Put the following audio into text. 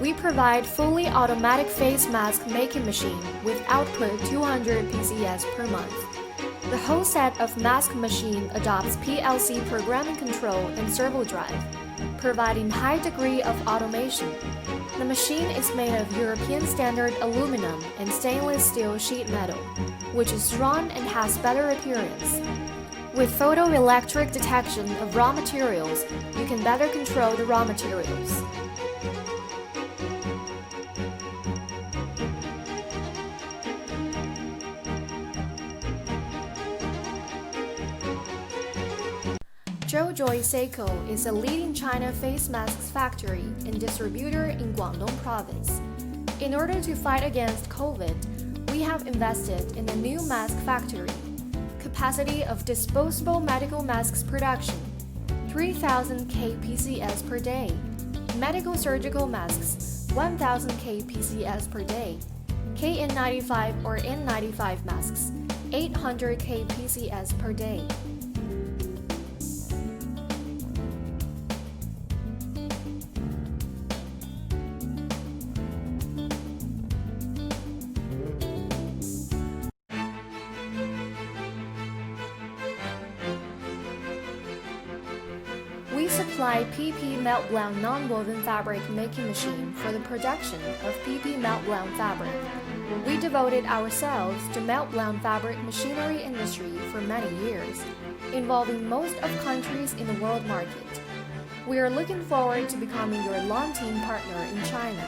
We provide fully automatic face mask making machine with output 200 PCS per month. The whole set of mask machine adopts PLC programming control and servo drive, providing high degree of automation. The machine is made of European standard aluminum and stainless steel sheet metal, which is strong and has better appearance. With photoelectric detection of raw materials, you can better control the raw materials. JoJoy Seiko is a leading China face masks factory and distributor in Guangdong province. In order to fight against COVID, we have invested in a new mask factory. Capacity of disposable medical masks production, 3,000 kPCS per day. Medical surgical masks, 1,000 kPCS per day. N95 or N95 masks, 800 kPCS per day. We supply PP meltblown non-woven fabric making machine for the production of PP meltblown fabric. We devoted ourselves to meltblown fabric machinery industry for many years, involving most of countries in the world market. We are looking forward to becoming your long-term partner in China.